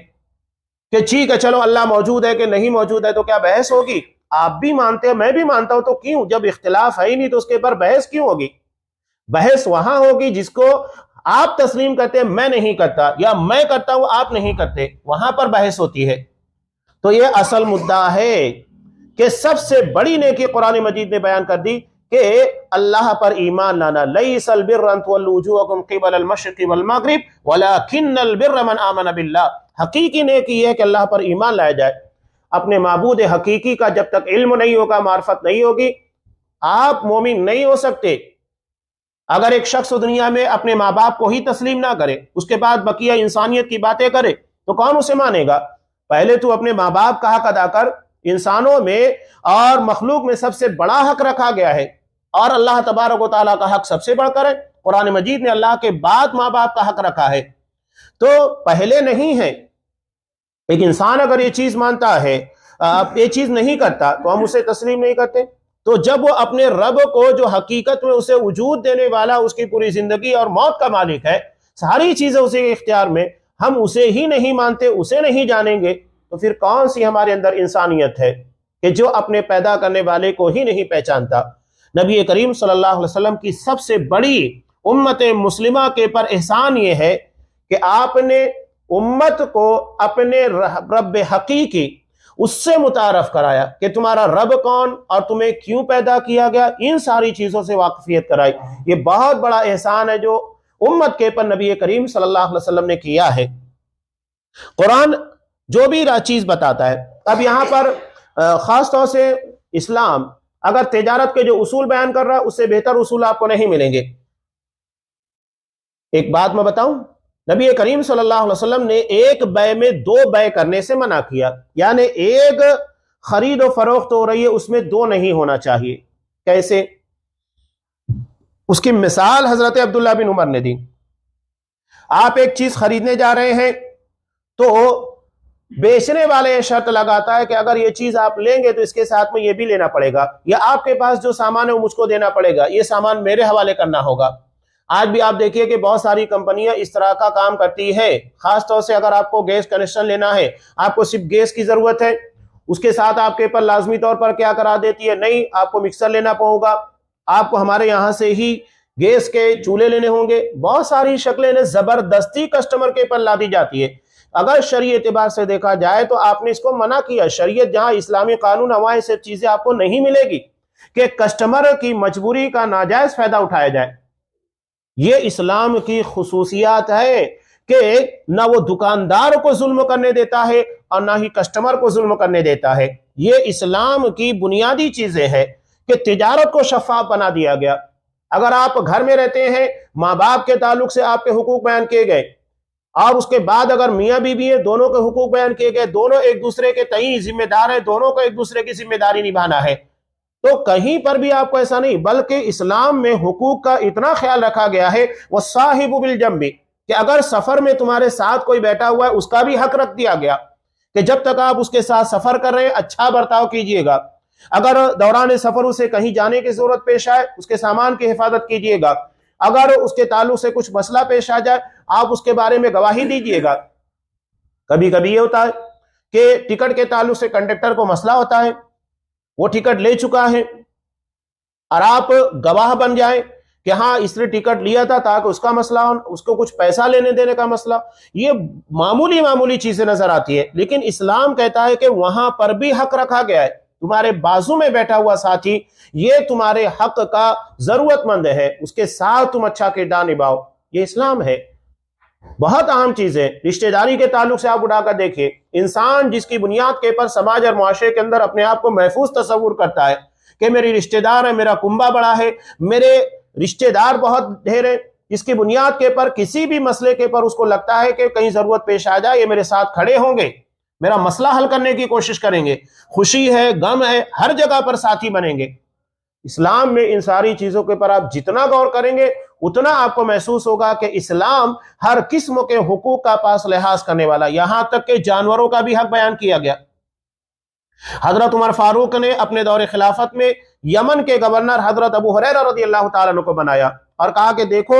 کہ ٹھیک ہے چلو اللہ موجود ہے کہ نہیں موجود ہے، تو کیا بحث ہوگی؟ آپ بھی مانتے ہیں، میں بھی مانتا ہوں، تو کیوں؟ جب اختلاف ہے ہی نہیں تو اس کے پر بحث کیوں ہوگی؟ بحث وہاں ہوگی جس کو آپ تسلیم کرتے ہیں میں نہیں کرتا، یا میں کرتا ہوں آپ نہیں کرتے، وہاں پر بحث ہوتی ہے۔ تو یہ اصل مدعا ہے کہ سب سے بڑی نیکی قرآن مجید نے بیان کر دی کہ اللہ پر ایمان لانا۔ لیس البر ان تولوا وجوہکم قبل المشرق والمغرب ولکن البر من آمن باللہ۔ حقیقی نیکی یہ ہے کہ اللہ پر ایمان لایا جائے۔ اپنے معبود حقیقی کا جب تک علم نہیں ہوگا، معرفت نہیں ہوگی، آپ مومن نہیں ہو سکتے۔ اگر ایک شخص دنیا میں اپنے ماں باپ کو ہی تسلیم نہ کرے، اس کے بعد بقیہ انسانیت کی باتیں کرے، تو کون اسے مانے گا؟ پہلے تو اپنے ماں باپ کا حق ادا کر۔ انسانوں میں اور مخلوق میں سب سے بڑا حق رکھا گیا ہے، اور اللہ تبارک و تعالیٰ کا حق سب سے بڑھ کر ہے۔ قرآن مجید نے اللہ کے بعد ماں باپ کا حق رکھا ہے، تو پہلے نہیں ہے۔ ایک انسان اگر یہ چیز مانتا ہے، یہ چیز نہیں کرتا، تو ہم اسے تسلیم نہیں کرتے۔ تو جب وہ اپنے رب کو جو حقیقت میں اسے وجود دینے والا، اس کی پوری زندگی اور موت کا مالک ہے، ساری چیزیں اسی کے اختیار میں، ہم اسے ہی نہیں مانتے، اسے نہیں جانیں گے، تو پھر کون سی ہمارے اندر انسانیت ہے کہ جو اپنے پیدا کرنے والے کو ہی نہیں پہچانتا؟ نبی کریم صلی اللہ علیہ وسلم کی سب سے بڑی امت مسلمہ کے پر احسان یہ ہے کہ آپ نے امت کو اپنے رب حقیقی اس سے متعارف کرایا کہ تمہارا رب کون اور تمہیں کیوں پیدا کیا گیا، ان ساری چیزوں سے واقفیت کرائی۔ یہ بہت بڑا احسان ہے جو امت کے پر نبی کریم صلی اللہ علیہ وسلم نے کیا ہے۔ قرآن جو بھی چیز بتاتا ہے، اب یہاں پر خاص طور سے اسلام اگر تجارت کے جو اصول بیان کر رہا ہے، اس سے بہتر اصول آپ کو نہیں ملیں گے۔ ایک بات میں بتاؤں، نبی کریم صلی اللہ علیہ وسلم نے ایک بے میں دو بے کرنے سے منع کیا، یعنی ایک خرید و فروخت ہو رہی ہے اس میں دو نہیں ہونا چاہیے۔ کیسے؟ اس کی مثال حضرت عبداللہ بن عمر نے دی۔ آپ ایک چیز خریدنے جا رہے ہیں تو بیچنے والے یہ شرط لگاتا ہے کہ اگر یہ چیز آپ لیں گے تو اس کے ساتھ میں یہ بھی لینا پڑے گا، یا آپ کے پاس جو سامان ہے وہ مجھ کو دینا پڑے گا، یہ سامان میرے حوالے کرنا ہوگا۔ آج بھی آپ دیکھیے کہ بہت ساری کمپنیاں اس طرح کا کام کرتی ہے، خاص طور سے اگر آپ کو گیس کنیکشن لینا ہے، آپ کو صرف گیس کی ضرورت ہے، اس کے ساتھ آپ کے پر لازمی طور پر کیا کرا دیتی ہے، نہیں آپ کو مکسر لینا ہوگا، آپ کو ہمارے یہاں سے ہی گیس کے چولہے لینے ہوں گے، بہت ساری شکلیں زبردستی کسٹمر کے پر لا دی جاتی ہے۔ اگر شرعی اعتبار سے دیکھا جائے تو آپ نے اس کو منع کیا، شریعت جہاں اسلامی قانون وہاں سے چیزیں آپ کو نہیں ملے گی کہ کسٹمر کی مجبوری کا ناجائز فائدہ اٹھایا جائے۔ یہ اسلام کی خصوصیات ہے کہ نہ وہ دکاندار کو ظلم کرنے دیتا ہے اور نہ ہی کسٹمر کو ظلم کرنے دیتا ہے۔ یہ اسلام کی بنیادی چیزیں ہیں کہ تجارت کو شفاف بنا دیا گیا۔ اگر آپ گھر میں رہتے ہیں، ماں باپ کے تعلق سے آپ کے حقوق بیان کیے گئے، اور اس کے بعد اگر میاں بیوی ہیں، دونوں کے حقوق بیان کیے گئے، دونوں ایک دوسرے کے تئیں ذمہ دار ہیں، دونوں کو ایک دوسرے کی ذمہ داری نبھانا ہے، تو کہیں پر بھی آپ کو ایسا نہیں، بلکہ اسلام میں حقوق کا اتنا خیال رکھا گیا ہے وَالصَّاحِبُ بِالْجَنبِ، کہ اگر سفر میں تمہارے ساتھ کوئی بیٹھا ہوا ہے اس کا بھی حق رکھ دیا گیا کہ جب تک آپ اس کے ساتھ سفر کر رہے ہیں اچھا برتاؤ کیجئے گا، اگر دوران سفر اسے کہیں جانے کی ضرورت پیش آئے اس کے سامان کی حفاظت کیجئے گا، اگر اس کے تعلق سے کچھ مسئلہ پیش آ جائے آپ اس کے بارے میں گواہی دیجئے گا۔ کبھی کبھی یہ ہوتا ہے کہ ٹکٹ کے تعلق سے کنڈکٹر کو مسئلہ ہوتا ہے، وہ ٹکٹ لے چکا ہے اور آپ گواہ بن جائیں کہ ہاں اس نے ٹکٹ لیا تھا تاکہ اس کا مسئلہ ہو، اس کو کچھ پیسہ لینے دینے کا مسئلہ، یہ معمولی چیزیں نظر آتی ہے، لیکن اسلام کہتا ہے کہ وہاں پر بھی حق رکھا گیا ہے۔ تمہارے بازو میں بیٹھا ہوا ساتھی یہ تمہارے حق کا ضرورت مند ہے، اس کے ساتھ تم اچھا کردار نبھاؤ، یہ اسلام ہے۔ بہت اہم چیز ہے رشتہ داری کے تعلق سے، آپ اٹھا کر دیکھیں، انسان جس کی بنیاد کے پر سماج اور معاشرے کے اندر اپنے آپ کو محفوظ تصور کرتا ہے کہ میری رشتہ دار ہے، میرا کنبہ بڑا ہے، میرے رشتہ دار بہت ڈھیر ہے، اس کی بنیاد کے پر کسی بھی مسئلے کے پر اس کو لگتا ہے کہ کہیں ضرورت پیش آ جائے یہ میرے ساتھ کھڑے ہوں گے، میرا مسئلہ حل کرنے کی کوشش کریں گے، خوشی ہے غم ہے ہر جگہ پر ساتھی بنیں گے۔ اسلام میں ان ساری چیزوں کے پر آپ جتنا غور کریں گے اتنا آپ کو محسوس ہوگا کہ اسلام ہر قسم کے حقوق کا پاس لحاظ کرنے والا، یہاں تک کہ جانوروں کا بھی حق بیان کیا گیا۔ حضرت عمر فاروق نے اپنے دور خلافت میں یمن کے گورنر حضرت ابو ہریرہ رضی اللہ تعالیٰ عنہ کو بنایا اور کہا کہ دیکھو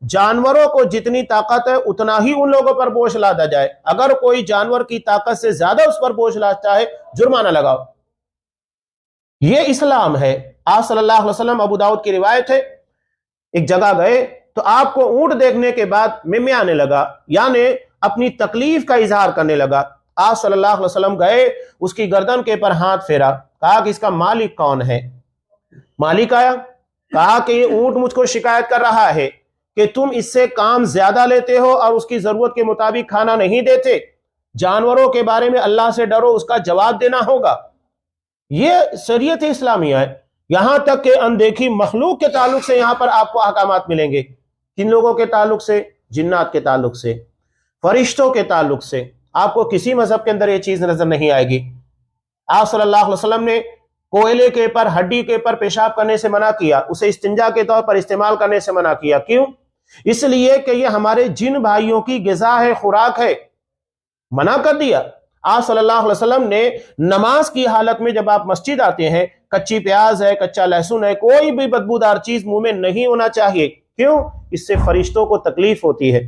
جانوروں کو جتنی طاقت ہے اتنا ہی ان لوگوں پر بوجھ لادا جائے، اگر کوئی جانور کی طاقت سے زیادہ اس پر بوجھ لاتا ہے جرمانہ لگاؤ۔ یہ اسلام ہے۔ آپ صلی اللہ علیہ وسلم، ابو داؤد کی روایت ہے، ایک جگہ گئے تو آپ کو اونٹ دیکھنے کے بعد میں آنے لگا، یعنی اپنی تکلیف کا اظہار کرنے لگا۔ آپ صلی اللہ علیہ وسلم گئے، اس کی گردن کے پر ہاتھ پھیرا، کہا کہ اس کا مالک کون ہے؟ مالک آیا، کہا کہ یہ اونٹ مجھ کو شکایت کر رہا ہے کہ تم اس سے کام زیادہ لیتے ہو اور اس کی ضرورت کے مطابق کھانا نہیں دیتے، جانوروں کے بارے میں اللہ سے ڈرو، اس کا جواب دینا ہوگا۔ یہ شریعت اسلامیہ ہے۔ یہاں تک کہ اندیکھی مخلوق کے تعلق سے یہاں پر آپ کو احکامات ملیں گے، کن لوگوں کے تعلق سے؟ جنات کے تعلق سے، فرشتوں کے تعلق سے۔ آپ کو کسی مذہب کے اندر یہ چیز نظر نہیں آئے گی۔ آپ صلی اللہ علیہ وسلم نے کوئلے کے پر، ہڈی کے پر پیشاب کرنے سے منع کیا، اسے استنجا کے طور پر استعمال کرنے سے منع کیا۔ کیوں؟ اس لیے کہ یہ ہمارے جن بھائیوں کی غذا ہے، خوراک ہے، منع کر دیا۔ آپ صلی اللہ علیہ وسلم نے نماز کی حالت میں جب آپ مسجد آتے ہیں، کچی پیاز ہے، کچا لہسن ہے، کوئی بھی بدبودار چیز منہ میں نہیں ہونا چاہیے۔ کیوں؟ اس سے فرشتوں کو تکلیف ہوتی ہے۔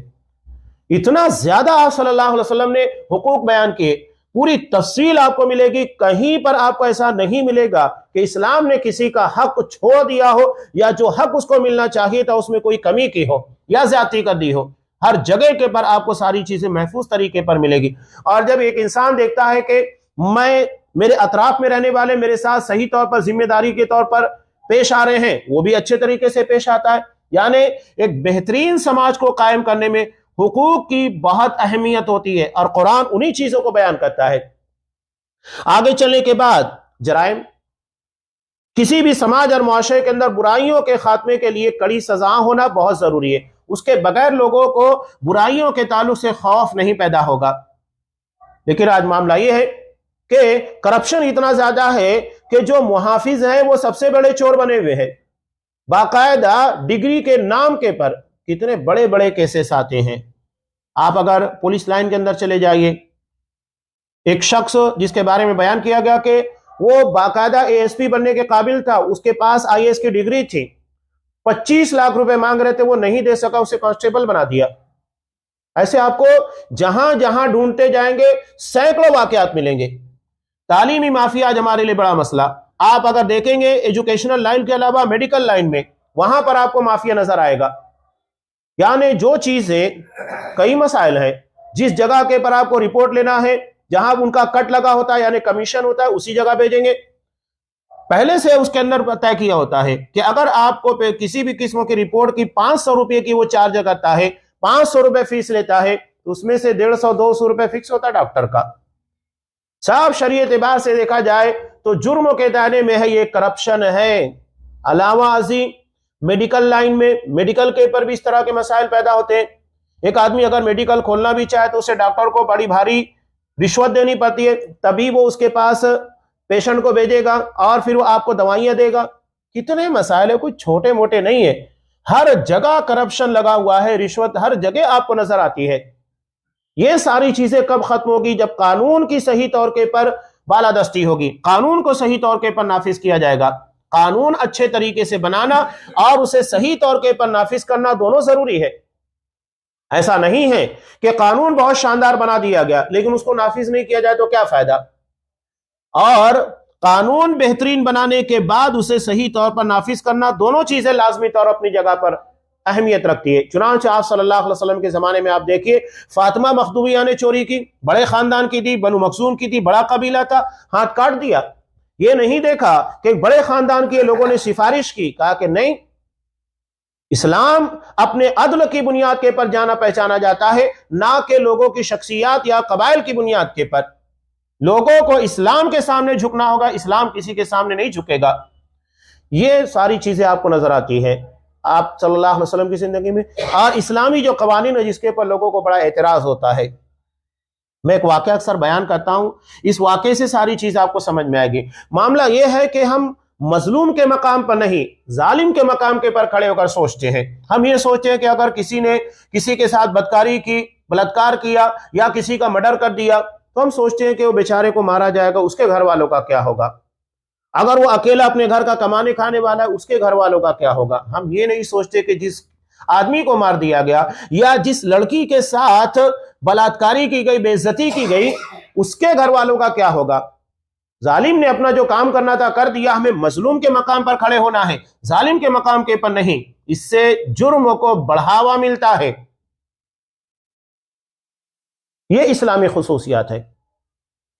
اتنا زیادہ آپ صلی اللہ علیہ وسلم نے حقوق بیان کیے، پوری تفصیل آپ کو ملے گی، کہیں پر آپ کو ایسا نہیں ملے گا کہ اسلام نے کسی کا حق چھوڑ دیا ہو یا جو حق اس کو ملنا چاہیے تھا اس میں کوئی کمی کی ہو یا زیادتی کر دی ہو۔ ہر جگہ کے پر آپ کو ساری چیزیں محفوظ طریقے پر ملے گی۔ اور جب ایک انسان دیکھتا ہے کہ میرے اطراف میں رہنے والے میرے ساتھ صحیح طور پر ذمہ داری کے طور پر پیش آ رہے ہیں، وہ بھی اچھے طریقے سے پیش آتا ہے، یعنی ایک بہترین سماج کو قائم کرنے میں حقوق کی بہت اہمیت ہوتی ہے، اور قرآن انہی چیزوں کو بیان کرتا ہے۔ آگے چلنے کے بعد جرائم، کسی بھی سماج اور معاشرے کے اندر برائیوں کے خاتمے کے لیے کڑی سزا ہونا بہت ضروری ہے، اس کے بغیر لوگوں کو برائیوں کے تعلق سے خوف نہیں پیدا ہوگا۔ لیکن آج معاملہ یہ ہے کہ کرپشن اتنا زیادہ ہے کہ جو محافظ ہیں وہ سب سے بڑے چور بنے ہوئے ہیں، باقاعدہ ڈگری کے نام کے پر کتنے بڑے بڑے کیسز آتے ہیں۔ آپ اگر پولیس لائن کے اندر چلے جائیے، ایک شخص جس کے بارے میں بیان کیا گیا کہ وہ باقاعدہ ASP بننے کے قابل تھا، اس کے پاس IAS کی ڈگری تھی، 25 لاکھ روپے مانگ رہے تھے، وہ نہیں دے سکا، اسے کانسٹیبل بنا دیا۔ ایسے آپ کو جہاں جہاں ڈھونڈتے جائیں گے سینکڑوں واقعات ملیں گے۔ تعلیمی مافیا آج ہمارے لیے بڑا مسئلہ۔ آپ اگر دیکھیں گے ایجوکیشنل لائن کے علاوہ میڈیکل لائن میں، وہاں پر آپ کو مافیا نظر آئے گا۔ یعنی جو چیزیں، کئی مسائل ہیں، جس جگہ کے پر آپ کو رپورٹ لینا ہے، جہاں ان کا کٹ لگا ہوتا ہے یعنی کمیشن ہوتا ہے، اسی جگہ بھیجیں گے۔ پہلے سے اس کے اندر طے کیا ہوتا ہے کہ اگر آپ کو کسی بھی قسم کی رپورٹ کی 500 روپے کی وہ چارج کرتا ہے، 500 روپے فیس لیتا ہے، تو اس میں سے 150 200 روپے فکس ہوتا ہے ڈاکٹر کا۔ صاحب شرعی اعتبار سے دیکھا جائے تو جرموں کے دائرے میں ہے، یہ کرپشن ہے۔ علاوہ ازیں میڈیکل لائن میں، میڈیکل کے پر بھی اس طرح کے مسائل پیدا ہوتے ہیں۔ ایک آدمی اگر میڈیکل کھولنا بھی چاہے تو اسے ڈاکٹر کو بڑی بھاری رشوت دینی پڑتی ہے، تبھی وہ اس کے پاس پیشنٹ کو بھیجے گا اور پھر وہ آپ کو دوائیاں دے گا۔ کتنے مسائل ہیں، کوئی چھوٹے موٹے نہیں ہے، ہر جگہ کرپشن لگا ہوا ہے، رشوت ہر جگہ آپ کو نظر آتی ہے۔ یہ ساری چیزیں کب ختم ہوگی؟ جب قانون کی صحیح طور کے پر بالادستی ہوگی، قانون کو صحیح طور کے پر نافذ کیا جائے گا۔ قانون اچھے طریقے سے بنانا اور اسے صحیح طور کے پر نافذ کرنا دونوں ضروری ہے۔ ایسا نہیں ہے کہ قانون بہت شاندار بنا دیا گیا لیکن اس کو نافذ نہیں کیا جائے تو کیا فائدہ، اور قانون بہترین بنانے کے بعد اسے صحیح طور پر نافذ کرنا، دونوں چیزیں لازمی طور اپنی جگہ پر اہمیت رکھتی ہے۔ چنانچہ آپ صلی اللہ علیہ وسلم کے زمانے میں آپ دیکھیے، فاطمہ مخدومیہ نے چوری کی، بڑے خاندان کی تھی، بنو مخزوم کی تھی، بڑا قبیلہ تھا، ہاتھ کاٹ دیا۔ یہ نہیں دیکھا کہ بڑے خاندان کے لوگوں نے سفارش کی، کہا کہ نہیں، اسلام اپنے عدل کی بنیاد کے پر جانا پہچانا جاتا ہے، نہ کہ لوگوں کی شخصیات یا قبائل کی بنیاد کے پر۔ لوگوں کو اسلام کے سامنے جھکنا ہوگا، اسلام کسی کے سامنے نہیں جھکے گا۔ یہ ساری چیزیں آپ کو نظر آتی ہے آپ صلی اللہ علیہ وسلم کی زندگی میں، اور اسلامی جو قوانین ہے جس کے پر لوگوں کو بڑا اعتراض ہوتا ہے۔ میں ایک واقعہ اکثر بیان کرتا ہوں، اس واقعے سے ساری چیز آپ کو سمجھ میں آئے گی۔ معاملہ یہ ہے کہ ہم مظلوم کے مقام پر نہیں، ظالم کے مقام کے پر کھڑے ہو کر سوچتے ہیں۔ ہم یہ سوچتے ہیں کہ اگر کسی نے کسی کے ساتھ بدکاری کی، بلاత్కాر کیا یا کسی کا مرڈر کر دیا، تو ہم سوچتے ہیں کہ وہ بیچارے کو مارا جائے گا، اس کے گھر والوں کا کیا ہوگا؟ اگر وہ اکیلا اپنے گھر کا کمانے کھانے والا ہے، اس کے گھر والوں کا کیا ہوگا؟ ہم یہ نہیں سوچتے کہ جس آدمی کو مار دیا گیا یا جس لڑکی کے ساتھ بلاత్కాری کی گئی، بے عزتی کی گئی، اس کے گھر والوں کا کیا ہوگا؟ ظالم نے اپنا جو کام کرنا تھا کر دیا، ہمیں مظلوم کے مقام پر کھڑے ہونا ہے، ظالم کے مقام کے پر نہیں۔ اس سے جرم کو بڑھاوا ملتا ہے۔ یہ اسلامی خصوصیات ہے۔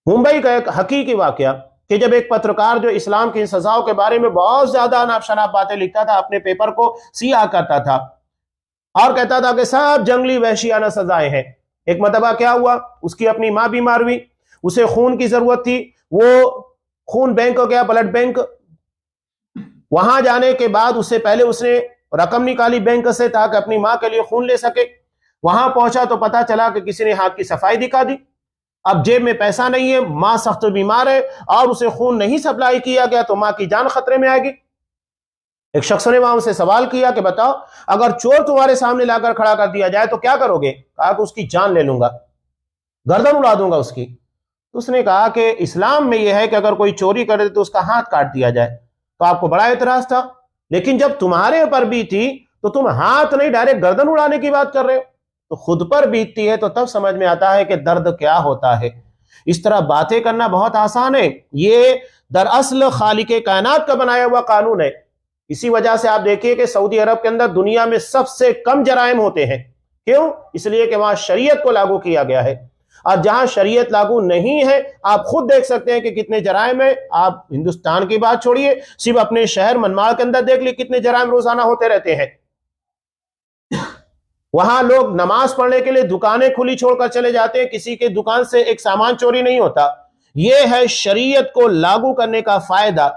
ممبئی کا ایک حقیقی واقعہ کہ جب ایک پترکار جو اسلام کی سزاؤں کے بارے میں بہت زیادہ ناب شناب باتیں لکھتا تھا، اپنے پیپر کو سیاہ کرتا تھا اور کہتا تھا کہ سب جنگلی وحشیانہ سزائیں ہیں۔ ایک مرتبہ کیا ہوا، اس کی اپنی ماں بیمار ہوئی، اسے خون کی ضرورت تھی، وہ خون بینک ہو گیا، بلڈ بینک۔ وہاں جانے کے بعد اس سے پہلے اس نے رقم نکالی بینک سے تاکہ اپنی ماں کے لیے خون لے سکے۔ وہاں پہنچا تو پتا چلا کہ کسی نے ہاتھ کی صفائی دکھا دی۔ اب جیب میں پیسہ نہیں ہے، ماں سخت بیمار ہے اور اسے خون نہیں سپلائی کیا گیا تو ماں کی جان خطرے میں آئے گی۔ ایک شخص نے وہاں سے سوال کیا کہ بتاؤ، اگر چور تمہارے سامنے لا کر کھڑا کر دیا جائے تو کیا کرو گے؟ کہا کہ اس کی جان لے لوں گا، گردن اڑا دوں گا اس کی۔ تو اس نے کہا کہ اسلام میں یہ ہے کہ اگر کوئی چوری کرے تو اس کا ہاتھ کاٹ دیا جائے۔ تو آپ کو بڑا اعتراض تھا، لیکن جب تمہارے اوپر بھی تھی تو تم ہاتھ نہیں ڈائریکٹ گردن اڑانے کی بات کر رہے ہو۔ تو خود پر بیتتی ہے تو تب سمجھ میں آتا ہے کہ درد کیا ہوتا ہے۔ اس طرح باتیں کرنا بہت آسان ہے، یہ دراصل خالق کائنات کا بنایا ہوا قانون ہے۔ اسی وجہ سے آپ دیکھیے کہ سعودی عرب کے اندر دنیا میں سب سے کم جرائم ہوتے ہیں۔ کیوں؟ اس لیے کہ وہاں شریعت کو لاگو کیا گیا ہے، اور جہاں شریعت لاگو نہیں ہے آپ خود دیکھ سکتے ہیں کہ کتنے جرائم ہیں۔ آپ ہندوستان کی بات چھوڑیے، صرف اپنے شہر منماڑ کے اندر دیکھ لیے کتنے جرائم روزانہ ہوتے رہتے ہیں۔ وہاں لوگ نماز پڑھنے کے لیے دکانیں کھلی چھوڑ کر چلے جاتے ہیں، کسی کے دکان سے ایک سامان چوری نہیں ہوتا۔ یہ ہے شریعت کو لاگو کرنے کا فائدہ۔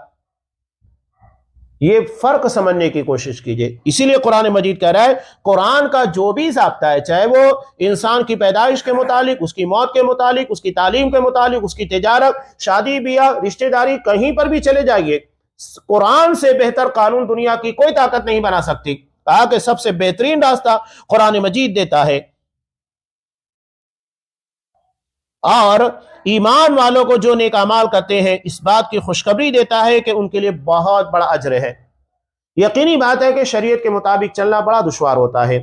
یہ فرق سمجھنے کی کوشش کیجئے۔ اسی لیے قرآن مجید کہہ رہا ہے، قرآن کا جو بھی ضابطہ ہے، چاہے وہ انسان کی پیدائش کے متعلق، اس کی موت کے متعلق، اس کی تعلیم کے متعلق، اس کی تجارت، شادی بیاہ، رشتہ داری، کہیں پر بھی چلے جائیے، قرآن سے بہتر قانون دنیا کی کوئی طاقت نہیں بنا سکتی۔ کہا کہ سب سے بہترین راستہ قرآن مجید دیتا ہے۔ اور ایمان والوں کو جو نیک اعمال کرتے ہیں اس بات کی خوشخبری دیتا ہے کہ ان کے لیے بہت بڑا اجر ہے۔ یقینی بات ہے کہ شریعت کے مطابق چلنا بڑا دشوار ہوتا ہے۔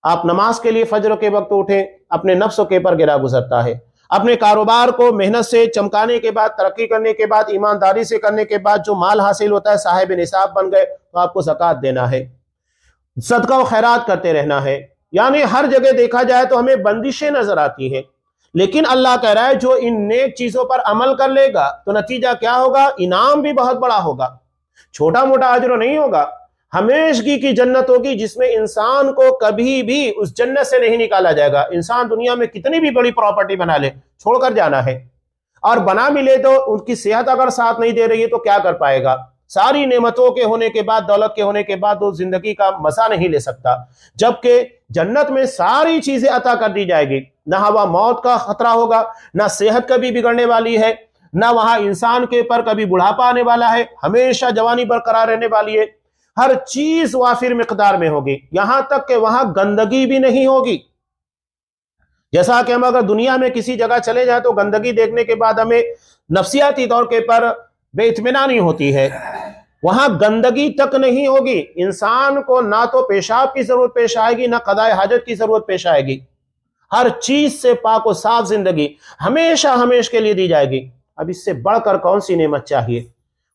آپ نماز کے لیے فجر کے وقت اٹھیں، اپنے نفس و کے پر گرا گزرتا ہے، اپنے کاروبار کو محنت سے چمکانے کے بعد، ترقی کرنے کے بعد، ایمانداری سے کرنے کے بعد جو مال حاصل ہوتا ہے، صاحب نصاب بن گئے تو آپ کو زکوٰۃ دینا ہے، صدقہ و خیرات کرتے رہنا ہے۔ یعنی ہر جگہ دیکھا جائے تو ہمیں بندشیں نظر آتی ہیں، لیکن اللہ کہہ رہا ہے جو ان نیک چیزوں پر عمل کر لے گا تو نتیجہ کیا ہوگا؟ انعام بھی بہت بڑا ہوگا، چھوٹا موٹا اجر نہیں ہوگا، ہمیشگی کی جنت ہوگی جس میں انسان کو کبھی بھی اس جنت سے نہیں نکالا جائے گا۔ انسان دنیا میں کتنی بھی بڑی پراپرٹی بنا لے، چھوڑ کر جانا ہے، اور بنا بھی لے تو ان کی صحت اگر ساتھ نہیں دے رہی ہے تو کیا کر پائے گا؟ ساری نعمتوں کے ہونے کے بعد، دولت کے ہونے کے بعد وہ زندگی کا مزہ نہیں لے سکتا، جبکہ جنت میں ساری چیزیں عطا کر دی جائے گی، نہ وہاں موت کا خطرہ ہوگا، نہ صحت کبھی بگڑنے والی ہے، نہ وہاں انسان کے پر کبھی بڑھاپا آنے والا ہے، ہمیشہ جوانی برقرار رہنے والی ہے، ہر چیز وافر مقدار میں ہوگی، یہاں تک کہ وہاں گندگی بھی نہیں ہوگی۔ جیسا کہ ہم اگر دنیا میں کسی جگہ چلے جائیں تو گندگی دیکھنے کے بعد ہمیں نفسیاتی طور کے پر بے اطمینانی ہوتی ہے، وہاں گندگی تک نہیں ہوگی، انسان کو نہ تو پیشاب کی ضرورت پیش آئے گی، نہ قضاء حاجت کی ضرورت پیش آئے گی، ہر چیز سے پاک و صاف زندگی ہمیشہ ہمیشہ کے لیے دی جائے گی۔ اب اس سے بڑھ کر کون سی نعمت چاہیے؟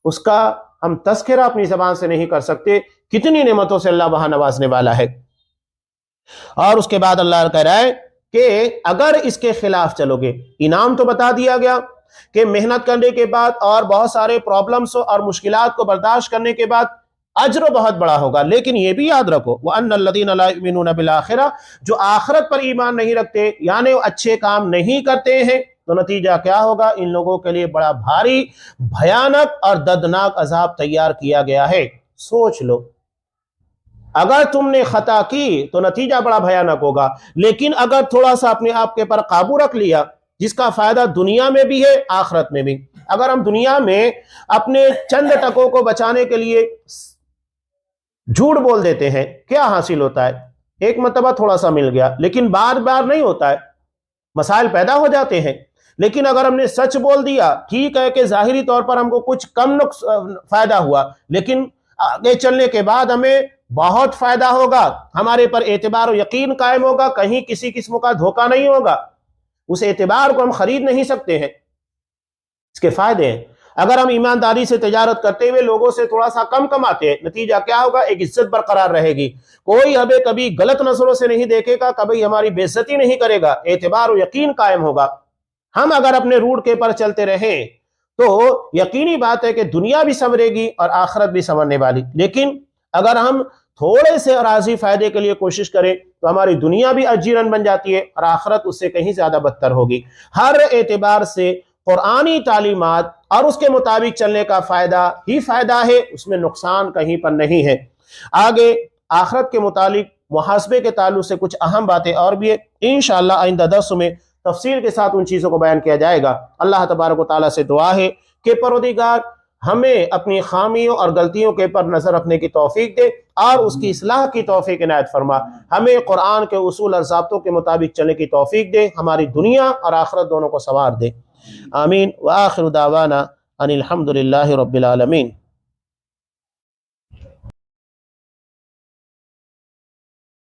اس کا ہم تذکرہ اپنی زبان سے نہیں کر سکتے، کتنی نعمتوں سے اللہ وہاں نوازنے والا ہے۔ اور اس کے بعد اللہ کہہ رہا ہے کہ اگر اس کے خلاف چلو گے، انعام تو بتا دیا گیا کہ محنت کرنے کے بعد اور بہت سارے پرابلمز اور مشکلات کو برداشت کرنے کے بعد اجر بہت بڑا ہوگا، لیکن یہ بھی یاد رکھو وَأَنَّ الَّذِينَ لَا يُؤْمِنُونَ بِالْآخِرَةِ، جو آخرت پر ایمان نہیں رکھتے یعنی وہ اچھے کام نہیں کرتے ہیں، تو نتیجہ کیا ہوگا؟ ان لوگوں کے لیے بڑا بھاری، بھیانک اور دردناک عذاب تیار کیا گیا ہے۔ سوچ لو، اگر تم نے خطا کی تو نتیجہ بڑا بھیانک ہوگا، لیکن اگر تھوڑا سا اپنے آپ کے پر قابو رکھ لیا، جس کا فائدہ دنیا میں بھی ہے آخرت میں بھی۔ اگر ہم دنیا میں اپنے چند ٹکوں کو بچانے کے لیے جھوٹ بول دیتے ہیں، کیا حاصل ہوتا ہے؟ ایک مرتبہ تھوڑا سا مل گیا، لیکن بار بار نہیں ہوتا ہے، مسائل پیدا ہو جاتے ہیں۔ لیکن اگر ہم نے سچ بول دیا، ٹھیک ہے کہ ظاہری طور پر ہم کو کچھ کم فائدہ ہوا، لیکن آگے چلنے کے بعد ہمیں بہت فائدہ ہوگا، ہمارے پر اعتبار و یقین قائم ہوگا، کہیں کسی قسم کا دھوکہ نہیں ہوگا، اس اعتبار کو ہم خرید نہیں سکتے ہیں۔ اس کے فائدے ہیں، اگر ہم ایمانداری سے تجارت کرتے ہوئے لوگوں سے تھوڑا سا کم کماتے ہیں، نتیجہ کیا ہوگا؟ ایک عزت برقرار رہے گی، کوئی ہمیں کبھی غلط نظروں سے نہیں دیکھے گا، کبھی ہماری بے عزتی نہیں کرے گا، اعتبار و یقین قائم ہوگا۔ ہم اگر اپنے روٹ کے پر چلتے رہیں تو یقینی بات ہے کہ دنیا بھی سنورے گی اور آخرت بھی سنورنے والی، لیکن اگر ہم تھوڑے سے عارضی فائدے کے لیے کوشش کریں تو ہماری دنیا بھی اجیرن بن جاتی ہے اور آخرت اس سے کہیں زیادہ بدتر ہوگی۔ ہر اعتبار سے قرآنی تعلیمات اور اس کے مطابق چلنے کا فائدہ ہی فائدہ ہے، اس میں نقصان کہیں پر نہیں ہے۔ آگے آخرت کے متعلق محاسبے کے تعلق سے کچھ اہم باتیں اور بھی ہے، انشاءاللہ آئندہ درس میں تفصیل کے ساتھ ان چیزوں کو بیان کیا جائے گا۔ اللہ تبارک و تعالیٰ سے دعا ہے کہ پروردگار ہمیں اپنی خامیوں اور غلطیوں کے پر نظر رکھنے کی توفیق دے اور اس کی اصلاح کی توفیق عنایت فرما، ہمیں قرآن کے اصول اور ضابطوں کے مطابق چلنے کی توفیق دے، ہماری دنیا اور آخرت دونوں کو سنوار دے۔ آمین۔ وآخر دعوانا ان الحمد للہ رب العالمین۔